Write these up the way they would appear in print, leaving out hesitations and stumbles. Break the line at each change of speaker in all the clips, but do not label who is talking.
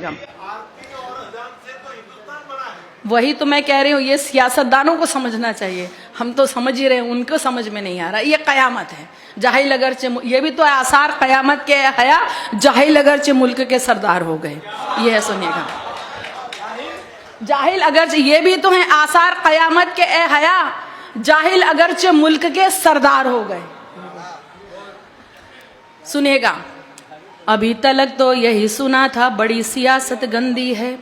सुनिएगा। वही तो मैं कह रही हूँ, ये सियासतदानों को समझना चाहिए, हम तो समझ ही रहे हैं, उनको समझ में नहीं आ रहा। ये कयामत है, जाहिल अगरचे, ये भी तो आसार कयामत के हया, जाहिल अगरचे मुल्क के सरदार हो गए। ये है, सुनिएगा, जाहिल अगरचे, ये भी तो है आसार कयामत के ए हया, जाहिल अगरचे मुल्क के सरदार हो गए। सुनिएगा, अभी तक तो यही सुना था बड़ी सियासत गंदी है,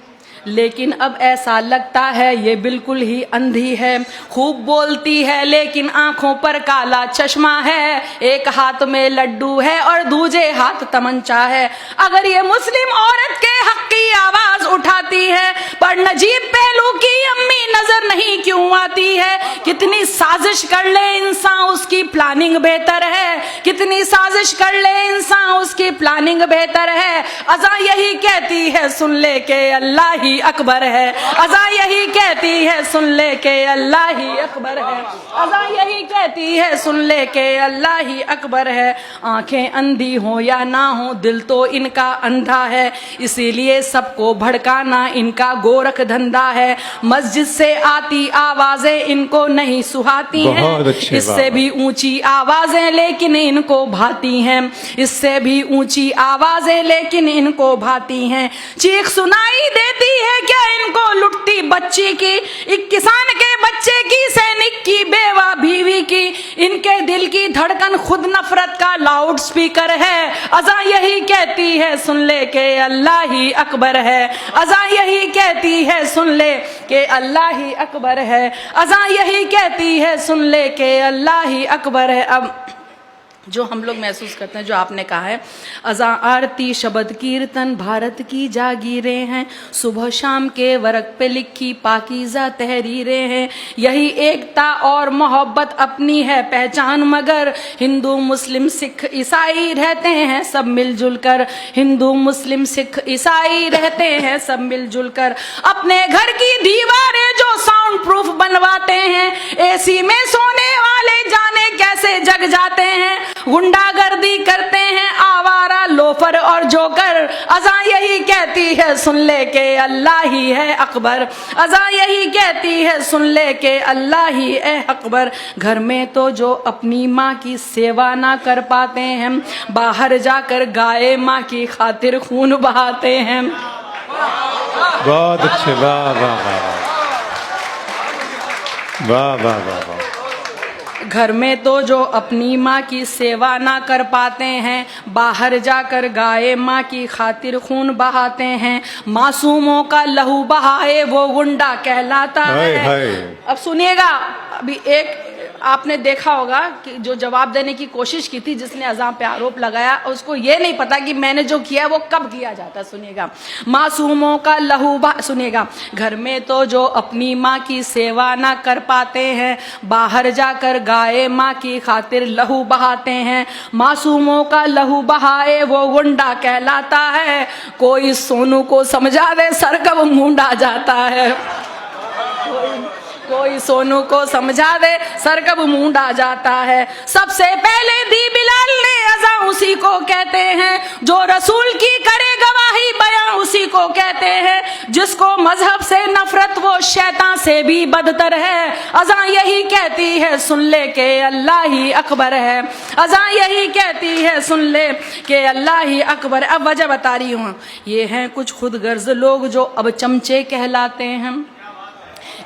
लेकिन अब ऐसा लगता है ये बिल्कुल ही अंधी है। खूब बोलती है लेकिन आंखों पर काला चश्मा है, एक हाथ में लड्डू है और दूजे हाथ तमंचा है। अगर ये मुस्लिम औरत के हक की आवाज उठाती है, पर नजीब पहलू की अम्मी नजर नहीं क्यों आती है? कितनी साजिश कर ले इंसान, उसकी प्लानिंग बेहतर है, कितनी साजिश कर ले इंसान, उसकी प्लानिंग बेहतर है। अज़ा यही कहती है सुन ले के अल्लाह ही अकबर है, अज़ा यही कहती है सुन ले के अल्लाह ही अकबर है, अज़ा यही कहती है सुन ले के अल्लाह ही अकबर है। आंखें अंधी हो या ना हो, दिल तो इनका अंधा है, इसीलिए सबको भड़काना इनका गोरख धंधा है। मस्जिद से आती आवाजें इनको नहीं सुहाती हैं, इससे भी ऊंची आवाजें लेकिन इनको भाती हैं, इससे भी ऊंची आवाजें लेकिन इनको भाती हैं। चीख सुनाई देती है क्या इनको लुटती बच्ची की, एक किसान के बच्चे की, सैनिक की, बेवा बीवी की। इनके दिल की धड़कन खुद नफरत का लाउड स्पीकर है। अज़ा यही कहती है सुन ले के अल्लाह ही अकबर है, अज़ा यही कहती है सुन ले के अल्लाह ही अकबर है, अज़ा यही कहती है सुन ले के अल्लाह ही अकबर है। अब जो हम लोग महसूस करते हैं, जो आपने कहा है, अज़ा आरती शब्द कीर्तन भारत की जागीरें हैं, सुबह शाम के वर्क पे लिखी पाकीज़ा तहरीरें हैं। यही एकता और मोहब्बत अपनी है पहचान, मगर हिंदू मुस्लिम सिख ईसाई रहते हैं सब मिलजुल कर, हिंदू मुस्लिम सिख ईसाई रहते हैं सब मिलजुल कर। अपने घर की दीवारें जो साउंड प्रूफ बनवाते हैं, एसी में सोने वाले जाने कैसे जग जाते हैं। गुंडागर्दी करते हैं आवारा लोफर और जोकर। अज़ा यही कहती है सुन ले के अल्लाह ही है अकबर, अज़ा यही कहती है सुन ले के अल्लाह ही है अकबर। घर में तो जो अपनी माँ की सेवा ना कर पाते हैं, बाहर जाकर गाय माँ की खातिर खून बहाते हैं।
बहुत अच्छे, वाह वाह वाह वाह वाह वाह वाह।
घर में तो जो अपनी माँ की सेवा ना कर पाते हैं, बाहर जाकर गाय माँ की खातिर खून बहाते हैं। मासूमों का लहू बहाए वो गुंडा कहलाता है। अब सुनिएगा, अभी एक आपने देखा होगा कि जो जवाब देने की कोशिश की थी, जिसने अज़ा पे आरोप लगाया, उसको ये नहीं पता कि मैंने जो किया वो कब किया जाता। सुनिएगा, मासूमों का लहू सुनिएगा, घर में तो जो अपनी माँ की सेवा ना कर पाते हैं, बाहर जाकर गाय माँ की खातिर लहू बहाते हैं। मासूमों का लहू बहाए वो गुंडा कहलाता है। कोई सोनू को समझा दे सर कब मूंडा जाता है, कोई सोनू को समझा दे सर कब मूंडा जाता है। सबसे पहले दी बिलाल ने अज़ा उसी को कहते हैं, जो रसूल की करे गवाही बयां उसी को कहते हैं। जिसको मजहब से नफरत वो शैतान से भी बदतर है। अज़ा यही कहती है सुन ले के अल्लाह ही अकबर है, अज़ा यही कहती है सुन ले के अल्लाह ही अकबर। अब वजह बता रही हूँ, ये हैं कुछ खुद गर्ज लोग जो अब चमचे कहलाते हैं,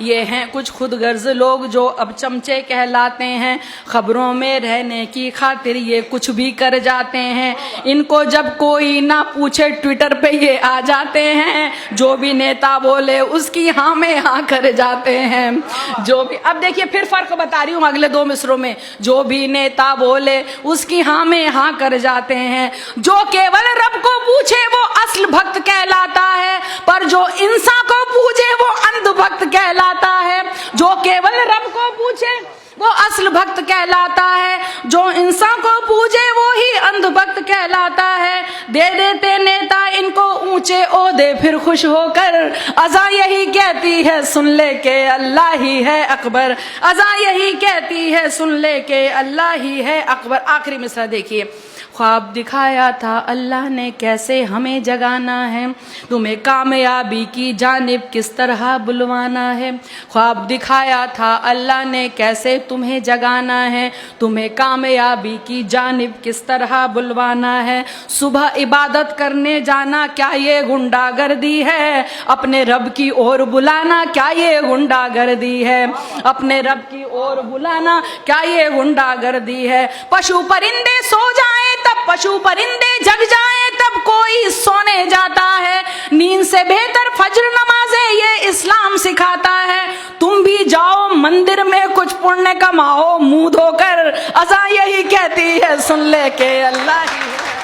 ये हैं कुछ खुद गर्ज लोग जो अब चमचे कहलाते हैं। खबरों में रहने की खातिर ये कुछ भी कर जाते हैं। इनको जब कोई ना पूछे ट्विटर पे ये आ जाते हैं, जो भी नेता बोले उसकी हाँ में हाँ कर जाते हैं। जो भी, अब देखिए फिर फर्क बता रही हूँ अगले दो मिसरों में, जो भी नेता बोले उसकी हाँ में हाँ कर जाते हैं। जो केवल रब को पूछे वो असल भक्त कहलाता है, पर जो इंसान को पूछे वो अंधभक्त कहलाता है। जो केवल रब को पूछे वो असल भक्त कहलाता है, जो इंसान को पूजे वो ही अंधभक्त कहलाता है। दे देते नेता इनको ऊंचे ओहदे फिर खुश होकर। अज़ा यही कहती है सुन ले के अल्लाह ही है अकबर, अज़ा यही कहती है सुन ले के अल्लाह ही है अकबर। आखिरी मिसरा देखिए, ख्वाब दिखाया था अल्लाह ने कैसे हमें जगाना है, तुम्हें कामयाबी की जानिब किस तरह बुलवाना है। ख्वाब दिखाया था अल्लाह ने कैसे तुम्हें जगाना है, तुम्हें कामयाबी की जानिब किस तरह बुलवाना है। सुबह इबादत करने जाना क्या ये गुंडागर्दी है, अपने रब की ओर बुलाना क्या ये गुंडागर्दी है, अपने रब की ओर बुलाना क्या ये गुंडागर्दी है। पशु परिंदे सो जाएं तब पशु परिंदे जग जाएं तब कोई सोने जाता है, नींद से बेहतर फज्र नमाज़ें ये इस्लाम सिखाता है। तुम भी जाओ मंदिर में कुछ पुण्य कमाओ, मुंह धोकर अज़ान यही कहती है सुन ले के अल्लाह ही है।